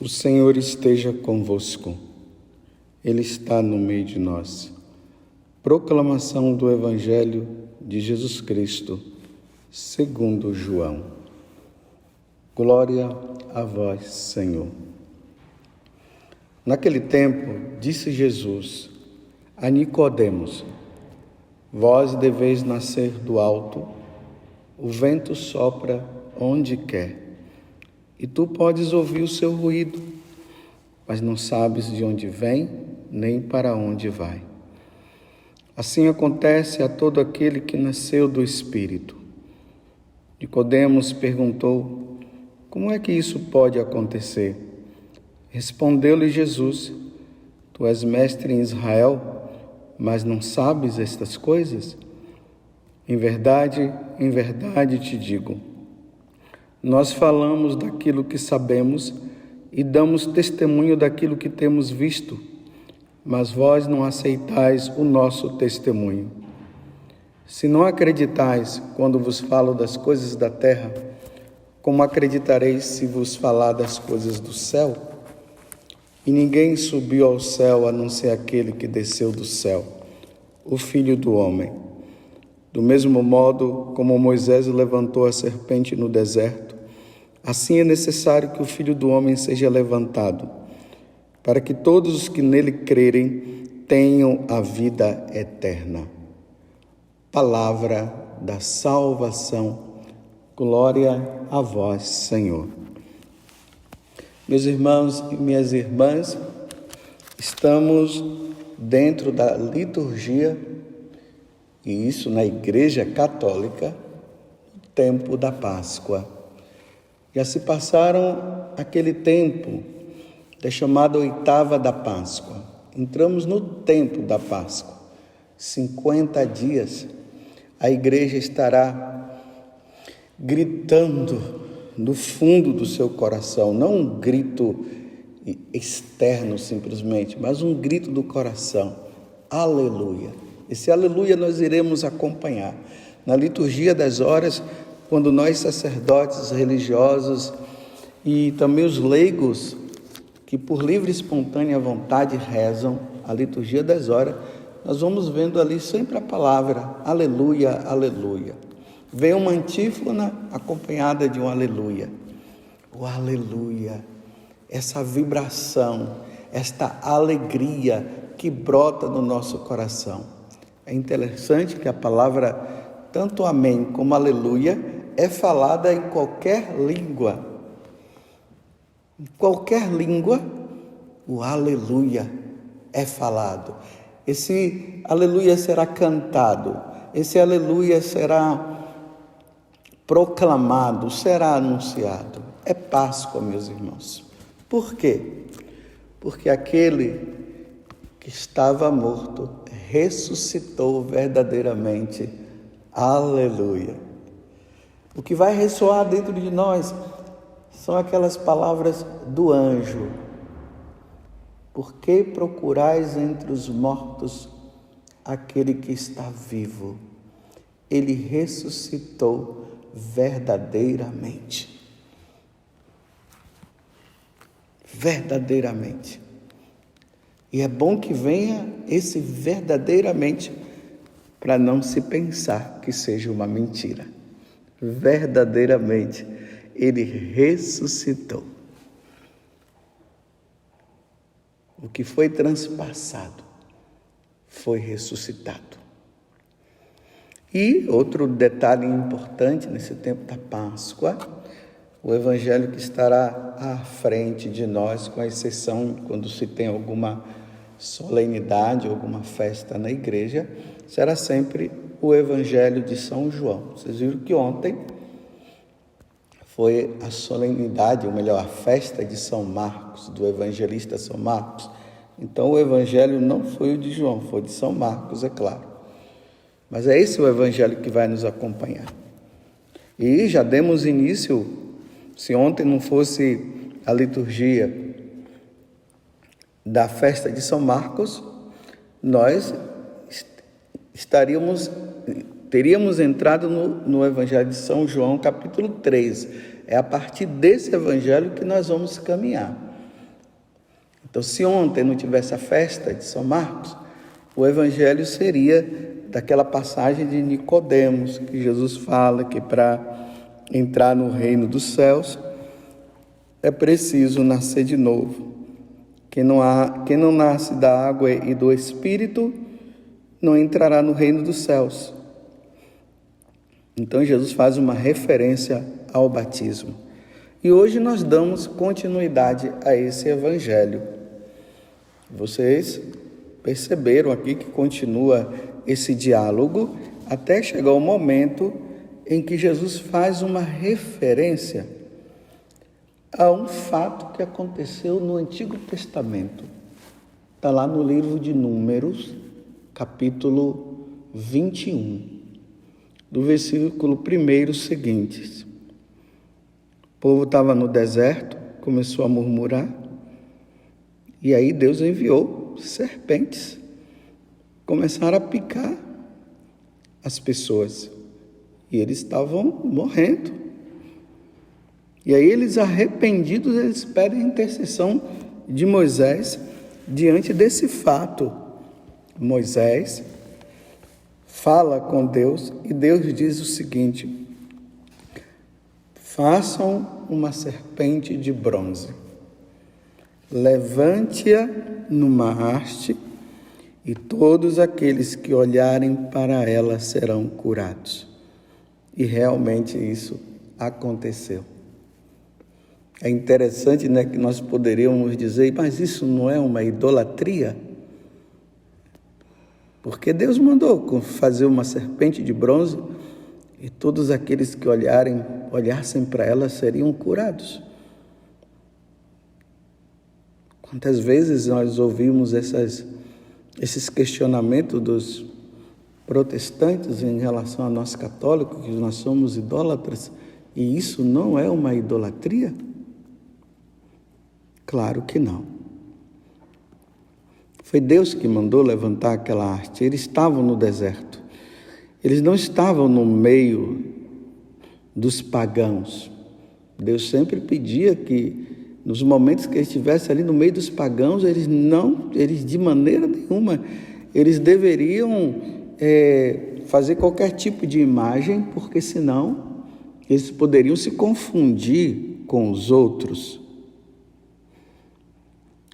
O Senhor esteja convosco. Ele está no meio de nós. Proclamação do Evangelho de Jesus Cristo, segundo João. Glória a vós, Senhor. Naquele tempo, disse Jesus a Nicodemos: Vós deveis nascer do alto, o vento sopra onde quer. E tu podes ouvir o seu ruído, mas não sabes de onde vem, nem para onde vai. Assim acontece a todo aquele que nasceu do Espírito. Nicodemos perguntou: Como é que isso pode acontecer? Respondeu-lhe Jesus: Tu és mestre em Israel, mas não sabes estas coisas? Em verdade te digo, nós falamos daquilo que sabemos e damos testemunho daquilo que temos visto, mas vós não aceitais o nosso testemunho. Se não acreditais quando vos falo das coisas da terra, como acreditareis se vos falar das coisas do céu? E ninguém subiu ao céu a não ser aquele que desceu do céu, o Filho do Homem. Do mesmo modo como Moisés levantou a serpente no deserto, assim é necessário que o Filho do Homem seja levantado, para que todos os que nele crerem tenham a vida eterna. Palavra da salvação. Glória a vós, Senhor. Meus irmãos e minhas irmãs, estamos dentro da liturgia, e isso na Igreja Católica, no tempo da Páscoa. Já se passaram aquele tempo da chamada oitava da Páscoa. Entramos no tempo da Páscoa. 50 dias, a Igreja estará gritando do fundo do seu coração, não um grito externo simplesmente, mas um grito do coração. Aleluia! Esse aleluia nós iremos acompanhar na liturgia das horas, quando nós sacerdotes religiosos e também os leigos, que por livre e espontânea vontade rezam a liturgia das horas, nós vamos vendo ali sempre a palavra aleluia, aleluia. Vem uma antífona acompanhada de um aleluia. O aleluia, essa vibração, esta alegria que brota no nosso coração. É interessante que a palavra, tanto amém como aleluia, é falada em qualquer língua. Em qualquer língua, o aleluia é falado. Esse aleluia será cantado, esse aleluia será proclamado, será anunciado. É Páscoa, meus irmãos. Por quê? Porque aquele que estava morto ressuscitou verdadeiramente. Aleluia. O que vai ressoar dentro de nós são aquelas palavras do anjo. Por que procurais entre os mortos aquele que está vivo? Ele ressuscitou verdadeiramente. Verdadeiramente. E é bom que venha esse verdadeiramente, para não se pensar que seja uma mentira. Verdadeiramente, ele ressuscitou. O que foi transpassado foi ressuscitado. E outro detalhe importante nesse tempo da Páscoa, o evangelho que estará à frente de nós, com exceção quando se tem alguma solenidade, alguma festa na igreja, será sempre o evangelho de São João. Vocês viram que ontem foi a solenidade, ou melhor, a festa de São Marcos, do evangelista São Marcos. Então o evangelho não foi o de João, foi de São Marcos, é claro. Mas é esse o evangelho que vai nos acompanhar. E já demos início, se ontem não fosse a liturgia da festa de São Marcos, nós teríamos entrado no Evangelho de São João, capítulo 3. É a partir desse Evangelho que nós vamos caminhar. Então, se ontem não tivesse a festa de São Marcos, o evangelho seria daquela passagem de Nicodemos, que Jesus fala que para entrar no reino dos céus é preciso nascer de novo. Quem não nasce da água e do Espírito não entrará no reino dos céus. Então Jesus faz uma referência ao batismo. E hoje nós damos continuidade a esse evangelho. Vocês perceberam aqui que continua esse diálogo até chegar o momento em que Jesus faz uma referência a um fato que aconteceu no Antigo Testamento. Está lá no livro de Números, capítulo 21, do versículo 1 seguintes. O povo estava no deserto, começou a murmurar, e aí Deus enviou serpentes, começaram a picar as pessoas, e eles estavam morrendo. E aí eles, arrependidos, eles pedem a intercessão de Moisés diante desse fato. Moisés fala com Deus e Deus diz o seguinte: façam uma serpente de bronze, levante-a numa haste, e todos aqueles que olharem para ela serão curados. E realmente isso aconteceu. É interessante, né, que nós poderíamos dizer, mas isso não é uma idolatria? Porque Deus mandou fazer uma serpente de bronze e todos aqueles que olhassem para ela seriam curados. Quantas vezes nós ouvimos esses questionamentos dos protestantes em relação a nós católicos, que nós somos idólatras, e isso não é uma idolatria? Claro que não. Foi Deus que mandou levantar aquela haste. Eles estavam no deserto. Eles não estavam no meio dos pagãos. Deus sempre pedia que, nos momentos que eles estivessem ali no meio dos pagãos, eles de maneira nenhuma, eles deveriam fazer qualquer tipo de imagem, porque senão eles poderiam se confundir com os outros.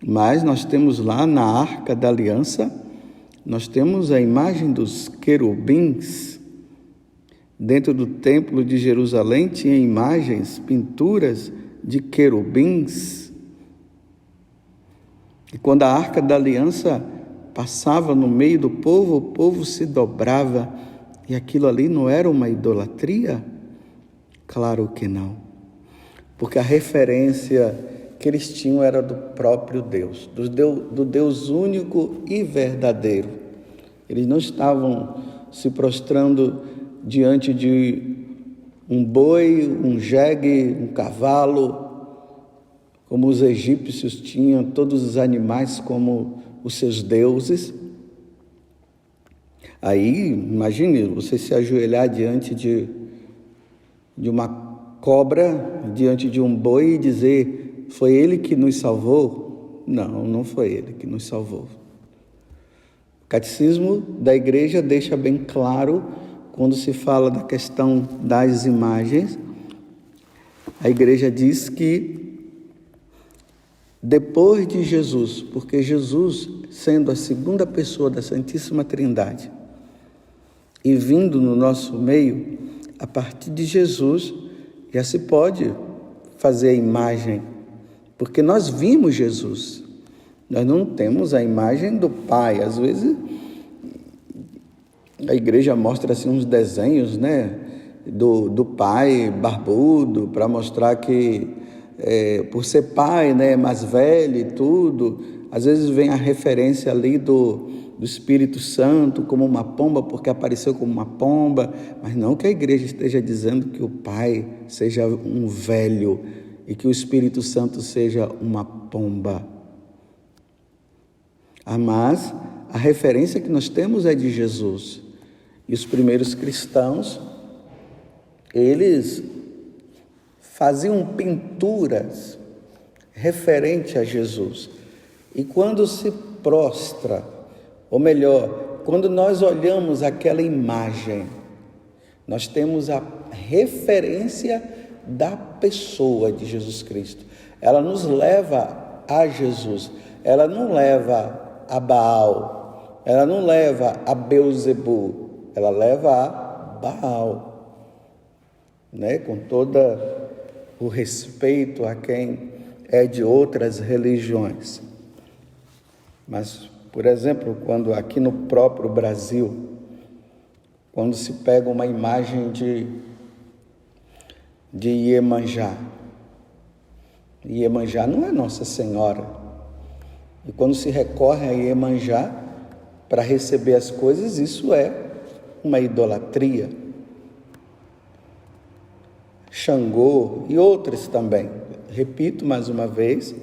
Mas nós temos lá na Arca da Aliança, nós temos a imagem dos querubins. Dentro do Templo de Jerusalém tinha imagens, pinturas de querubins. E quando a Arca da Aliança passava no meio do povo, o povo se dobrava. E aquilo ali não era uma idolatria? Claro que não. Porque a referência que eles tinham era do próprio Deus, do Deus único e verdadeiro. Eles não estavam se prostrando diante de um boi, um jegue, um cavalo, como os egípcios tinham, todos os animais como os seus deuses. Aí, imagine você se ajoelhar diante de uma cobra, diante de um boi e dizer: foi ele que nos salvou? Não, não foi ele que nos salvou. O Catecismo da Igreja deixa bem claro, quando se fala da questão das imagens, a Igreja diz que depois de Jesus, porque Jesus, sendo a segunda pessoa da Santíssima Trindade e vindo no nosso meio, a partir de Jesus já se pode fazer a imagem, porque nós vimos Jesus, nós não temos a imagem do Pai. Às vezes a igreja mostra assim uns desenhos, né, do Pai barbudo, para mostrar que por ser pai, né, mais velho e tudo. Às vezes vem a referência ali do Espírito Santo como uma pomba, porque apareceu como uma pomba, mas não que a igreja esteja dizendo que o Pai seja um velho e que o Espírito Santo seja uma pomba. Mas a referência que nós temos é de Jesus. E os primeiros cristãos, eles faziam pinturas referente a Jesus. E quando se prostra, ou melhor, quando nós olhamos aquela imagem, nós temos a referência da pessoa de Jesus Cristo. Ela nos leva a Jesus. Ela não leva a Baal. Ela não leva a Beuzebu. Ela leva a Baal. Com todo o respeito a quem é de outras religiões. Mas, por exemplo, quando aqui no próprio Brasil, quando se pega uma imagem de Iemanjá, Iemanjá não é Nossa Senhora. E quando se recorre a Iemanjá para receber as coisas, isso é uma idolatria. Xangô e outros também. Repito mais uma vez,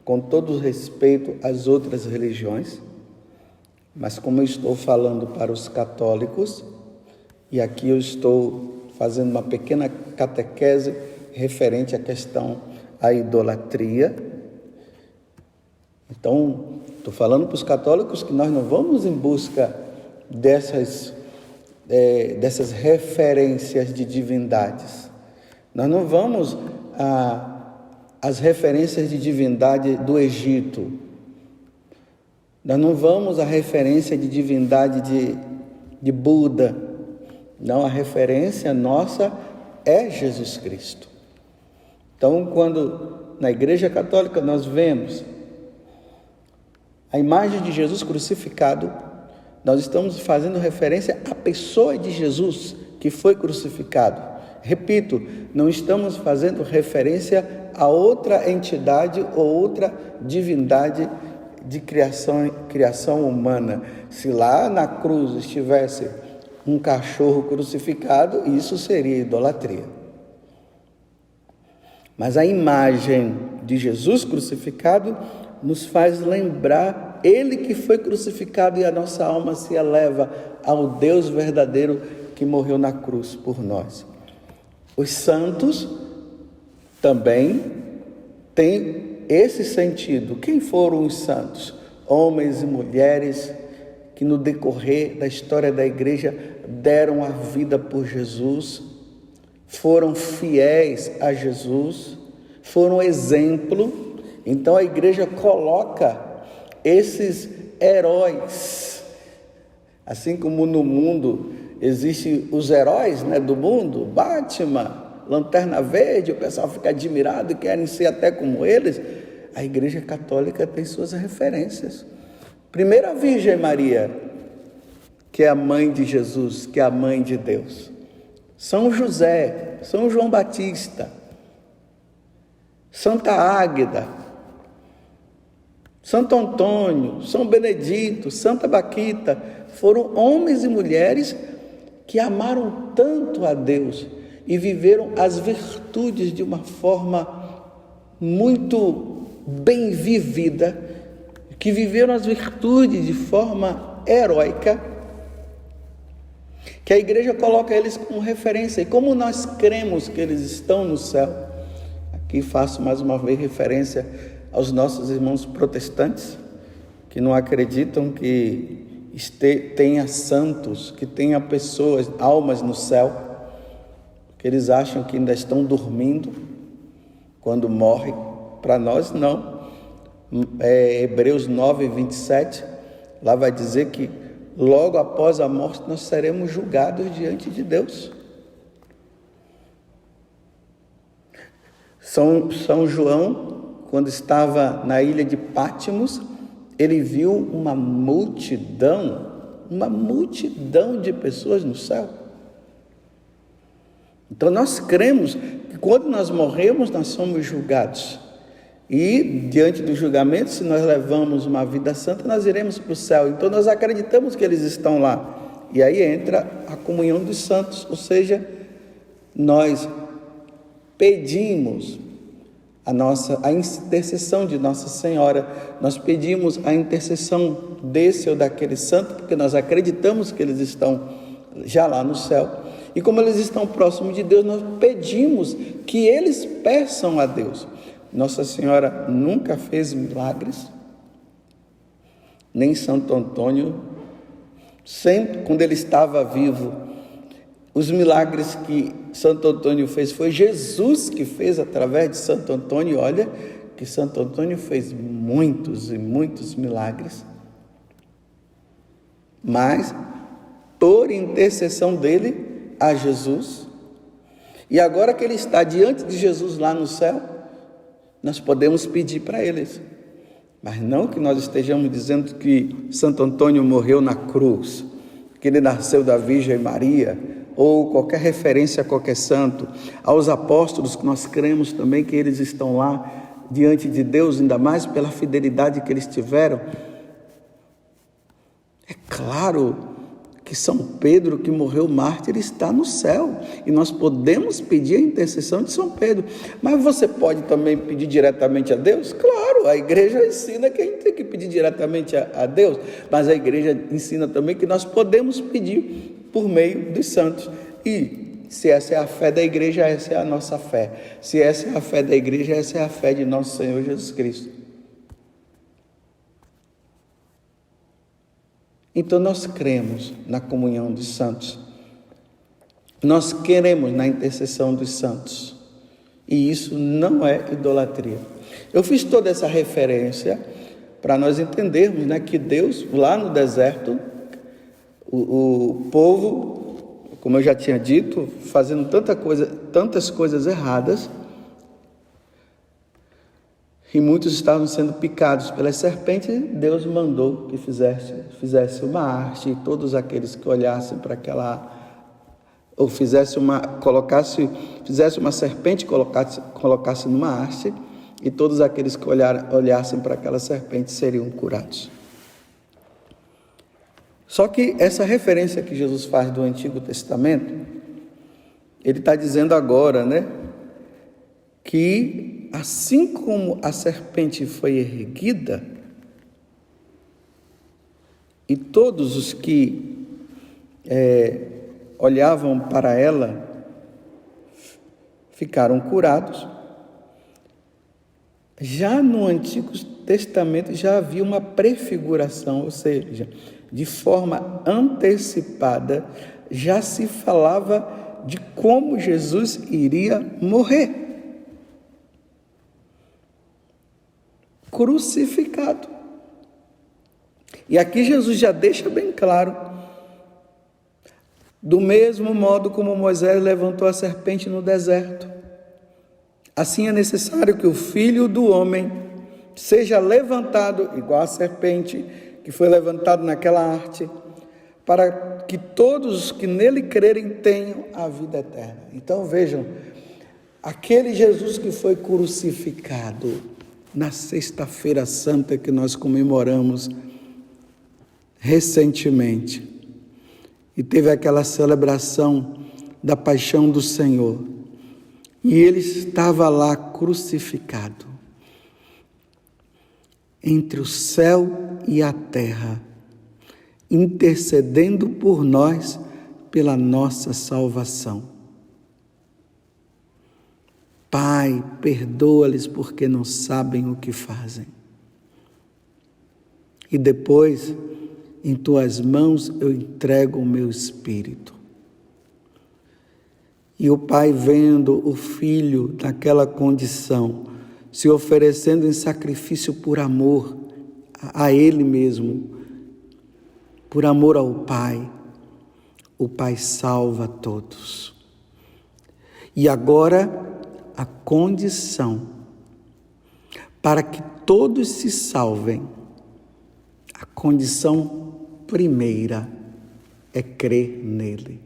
com todo o respeito às outras religiões, mas como eu estou falando para os católicos, e aqui eu estou fazendo uma pequena catequese referente à questão à idolatria. Então, estou falando para os católicos que nós não vamos em busca dessas referências de divindades. Nós não vamos às referências de divindade do Egito. Nós não vamos à referência de divindade de Buda. Não, a referência nossa é Jesus Cristo. Então, quando na Igreja Católica nós vemos a imagem de Jesus crucificado, nós estamos fazendo referência à pessoa de Jesus que foi crucificado. Repito, não estamos fazendo referência a outra entidade ou outra divindade de criação humana. Se lá na cruz estivesse um cachorro crucificado, isso seria idolatria. Mas a imagem de Jesus crucificado nos faz lembrar ele que foi crucificado, e a nossa alma se eleva ao Deus verdadeiro que morreu na cruz por nós. Os santos também têm esse sentido. Quem foram os santos? Homens e mulheres que no decorrer da história da igreja deram a vida por Jesus, foram fiéis a Jesus, foram exemplo. Então a igreja coloca esses heróis, assim como no mundo existem os heróis, do mundo, Batman, Lanterna Verde, o pessoal fica admirado e querem ser até como eles. A Igreja Católica tem suas referências. Primeiro a Virgem Maria, que é a mãe de Jesus, que é a mãe de Deus. São José, São João Batista, Santa Águeda, Santo Antônio, São Benedito, Santa Baquita, foram homens e mulheres que amaram tanto a Deus e viveram as virtudes de uma forma muito bem vivida, que viveram as virtudes de forma heróica, que a igreja coloca eles como referência. E como nós cremos que eles estão no céu, aqui faço mais uma vez referência aos nossos irmãos protestantes, que não acreditam que tenha santos, que tenha pessoas, almas no céu, que eles acham que ainda estão dormindo quando morrem. Para nós não. Hebreus 9, 27, lá vai dizer que logo após a morte nós seremos julgados diante de Deus. São João, quando estava na ilha de Pátimos, ele viu uma multidão de pessoas no céu. Então nós cremos que quando nós morremos, nós somos julgados. E diante do julgamento, se nós levamos uma vida santa, nós iremos para o céu. Então nós acreditamos que eles estão lá. E aí entra a comunhão dos santos, ou seja, nós pedimos a intercessão de Nossa Senhora, nós pedimos a intercessão desse ou daquele santo, porque nós acreditamos que eles estão já lá no céu. E como eles estão próximos de Deus, nós pedimos que eles peçam a Deus. Nossa Senhora nunca fez milagres, nem Santo Antônio, sempre quando ele estava vivo, os milagres que Santo Antônio fez, foi Jesus que fez através de Santo Antônio. Olha que Santo Antônio fez muitos e muitos milagres, mas por intercessão dele a Jesus. E agora que ele está diante de Jesus lá no céu, nós podemos pedir para eles. Mas não que nós estejamos dizendo que Santo Antônio morreu na cruz, que ele nasceu da Virgem Maria, ou qualquer referência a qualquer santo. Aos apóstolos, que nós cremos também que eles estão lá diante de Deus, ainda mais pela fidelidade que eles tiveram. É claro que São Pedro, que morreu mártir, está no céu, e nós podemos pedir a intercessão de São Pedro. Mas você pode também pedir diretamente a Deus? Claro, a igreja ensina que a gente tem que pedir diretamente a Deus, mas a igreja ensina também que nós podemos pedir por meio dos santos. E se essa é a fé da igreja, essa é a nossa fé. Se essa é a fé da igreja, essa é a fé de nosso Senhor Jesus Cristo. Então nós cremos na comunhão dos santos, nós queremos na intercessão dos santos, e isso não é idolatria. Eu fiz toda essa referência para nós entendermos, né, que Deus, lá no deserto, o povo, como eu já tinha dito, fazendo tantas coisas erradas, e muitos estavam sendo picados pelas serpentes. Deus mandou que fizesse uma haste, e todos aqueles que olhassem para aquela, ou fizesse uma serpente, colocasse numa haste, e todos aqueles que olhassem para aquela serpente seriam curados. Só que essa referência que Jesus faz do Antigo Testamento, ele está dizendo agora, né, que assim como a serpente foi erguida, e todos os que olhavam para ela ficaram curados, já no Antigo Testamento já havia uma prefiguração, ou seja, de forma antecipada, já se falava de como Jesus iria morrer. Crucificado. E aqui Jesus já deixa bem claro: do mesmo modo como Moisés levantou a serpente no deserto, assim é necessário que o Filho do Homem seja levantado, igual a serpente que foi levantado naquela haste, para que todos os que nele crerem tenham a vida eterna. Então vejam, aquele Jesus que foi crucificado na Sexta-feira Santa, que nós comemoramos recentemente, e teve aquela celebração da paixão do Senhor, e ele estava lá crucificado, entre o céu e a terra, intercedendo por nós pela nossa salvação. Pai, perdoa-lhes porque não sabem o que fazem. E depois, em tuas mãos eu entrego o meu espírito. E o pai, vendo o filho naquela condição, se oferecendo em sacrifício por amor a ele mesmo, por amor ao Pai, o Pai salva todos. E agora, a condição para que todos se salvem, a condição primeira é crer nele,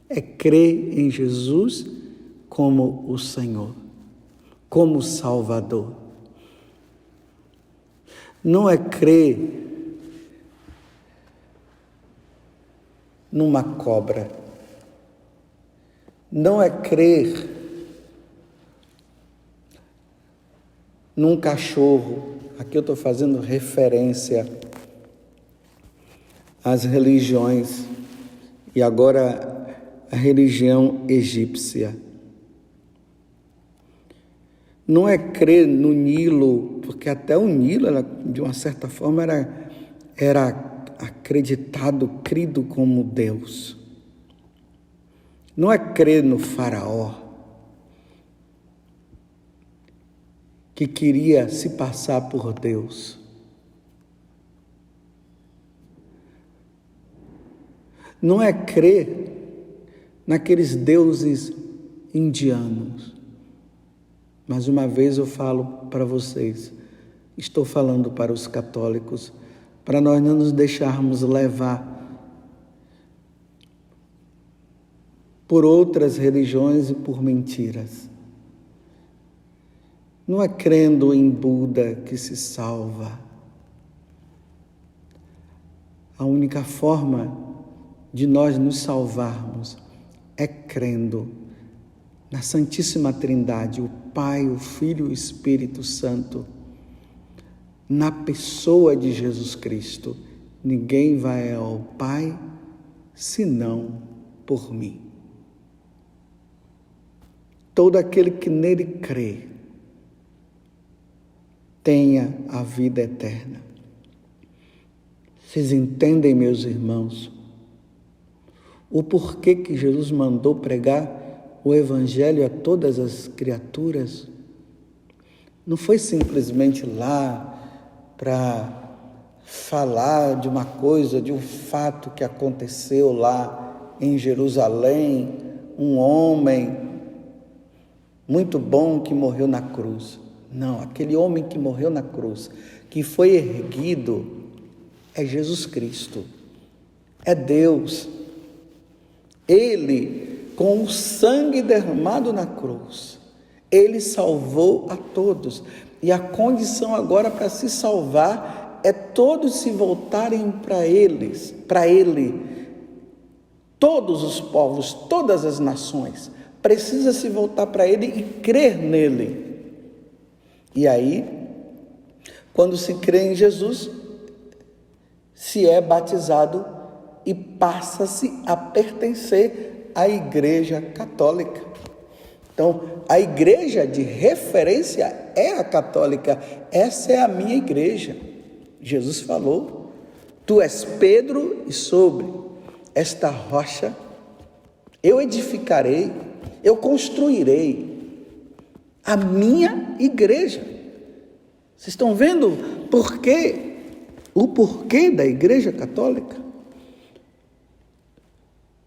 é crer em Jesus como o Senhor, como o Salvador. Não é crer numa cobra, não é crer num cachorro. Aqui eu estou fazendo referência às religiões, e agora a religião egípcia. Não é crer no Nilo, porque até o Nilo, de uma certa forma, era acreditado, crido como Deus. Não é crer no faraó, que queria se passar por Deus. Não é crer naqueles deuses indianos. Mais uma vez eu falo para vocês, estou falando para os católicos, para nós não nos deixarmos levar por outras religiões e por mentiras. Não é crendo em Buda que se salva. A única forma de nós nos salvarmos é crendo na Santíssima Trindade, o Pai, o Filho e o Espírito Santo, na pessoa de Jesus Cristo. Ninguém vai ao Pai senão por mim. Todo aquele que nele crê tenha a vida eterna. Vocês entendem, meus irmãos, o porquê que Jesus mandou pregar o Evangelho a todas as criaturas? Não foi simplesmente lá para falar de uma coisa, de um fato que aconteceu lá em Jerusalém, um homem muito bom que morreu na cruz. Não, aquele homem que morreu na cruz, que foi erguido, é Jesus Cristo, é Deus. Ele, com o sangue derramado na cruz, ele salvou a todos. E a condição agora para se salvar é todos se voltarem para ele. Todos os povos, todas as nações, precisa se voltar para ele e crer nele. E aí, quando se crê em Jesus, se é batizado e passa-se a pertencer à Igreja Católica. Então, a igreja de referência é a católica. Essa é a minha igreja. Jesus falou: tu és Pedro, e sobre esta rocha eu edificarei, eu construirei a minha igreja. Vocês estão vendo o porquê da Igreja Católica?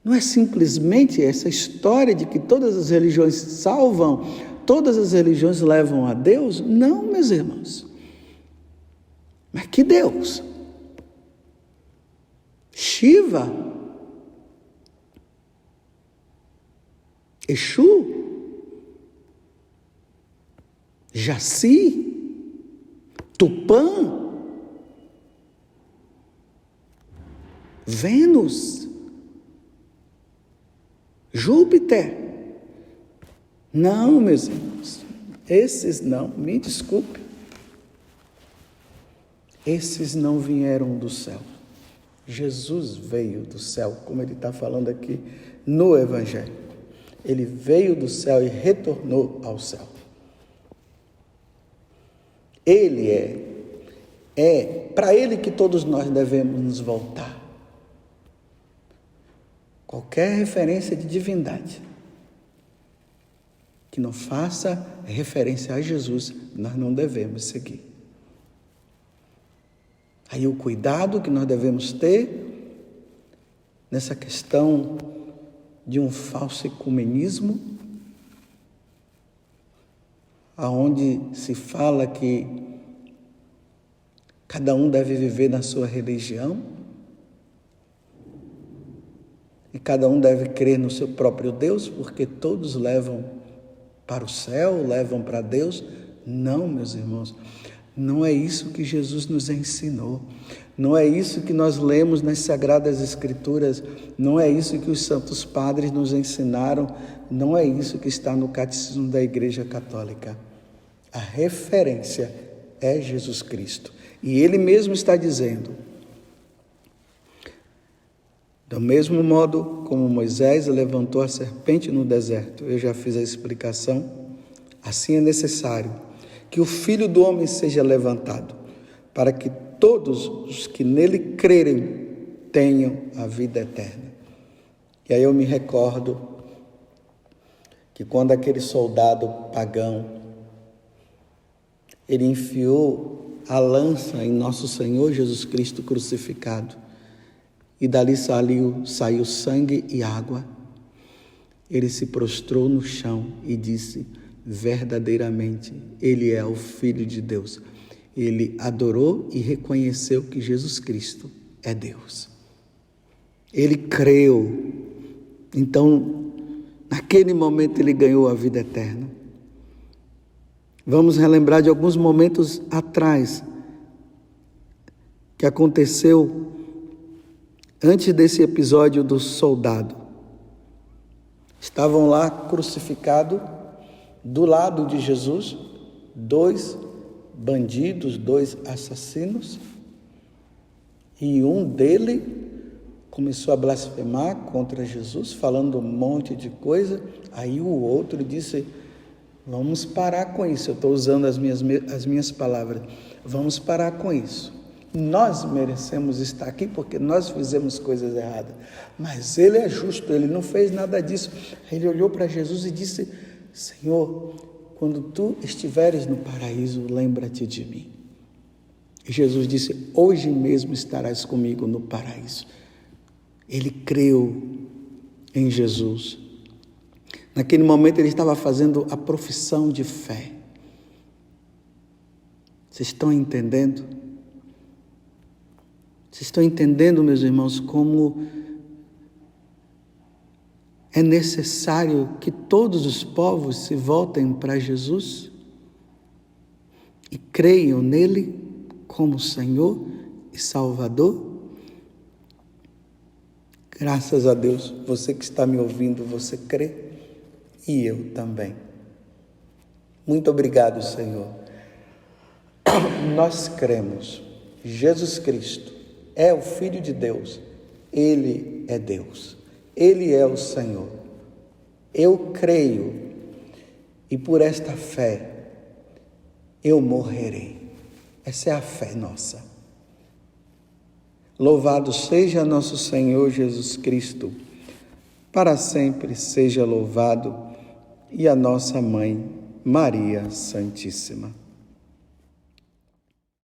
Não é simplesmente essa história de que todas as religiões salvam, todas as religiões levam a Deus. Não, meus irmãos. Mas que Deus? Shiva? Exu? Jaci? Tupã? Vênus? Júpiter? Não, meus irmãos, esses não, me desculpe, esses não vieram do céu. Jesus veio do céu, como ele está falando aqui no Evangelho. Ele veio do céu e retornou ao céu. Ele é para ele que todos nós devemos nos voltar. Qualquer referência de divindade que não faça referência a Jesus, nós não devemos seguir. Aí o cuidado que nós devemos ter nessa questão de um falso ecumenismo, aonde se fala que cada um deve viver na sua religião, e cada um deve crer no seu próprio Deus, porque todos levam para o céu, levam para Deus. Não, meus irmãos, não é isso que Jesus nos ensinou. Não é isso que nós lemos nas Sagradas Escrituras. Não é isso que os santos padres nos ensinaram. Não é isso que está no Catecismo da Igreja Católica. A referência é Jesus Cristo. E ele mesmo está dizendo: do mesmo modo como Moisés levantou a serpente no deserto, eu já fiz a explicação, assim é necessário que o Filho do Homem seja levantado, para que todos os que nele crerem tenham a vida eterna. E aí eu me recordo que quando aquele soldado pagão, ele enfiou a lança em nosso Senhor Jesus Cristo crucificado, e dali saiu sangue e água, ele se prostrou no chão e disse: verdadeiramente, ele é o Filho de Deus. Ele adorou e reconheceu que Jesus Cristo é Deus. Ele creu. Então, naquele momento, ele ganhou a vida eterna. Vamos relembrar de alguns momentos atrás que aconteceu antes desse episódio do soldado. Estavam lá crucificados do lado de Jesus 2 bandidos, 2 assassinos, e um deles começou a blasfemar contra Jesus, falando um monte de coisa. Aí o outro disse: vamos parar com isso. Eu estou usando as minhas palavras. Vamos parar com isso. Nós merecemos estar aqui porque nós fizemos coisas erradas. Mas ele é justo, ele não fez nada disso. Ele olhou para Jesus e disse: Senhor, quando tu estiveres no paraíso, lembra-te de mim. E Jesus disse: hoje mesmo estarás comigo no paraíso. Ele creu em Jesus. Naquele momento ele estava fazendo a profissão de fé. Vocês estão entendendo? Vocês estão entendendo, meus irmãos, como é necessário que todos os povos se voltem para Jesus e creiam nele como Senhor e Salvador? Graças a Deus, você que está me ouvindo, você crê, e eu também. Muito obrigado, Senhor. Nós cremos, Jesus Cristo é o Filho de Deus, Ele é Deus, Ele é o Senhor. Eu creio, e por esta fé eu morrerei. Essa é a fé nossa. Louvado seja nosso Senhor Jesus Cristo, para sempre seja louvado, e a nossa Mãe, Maria Santíssima.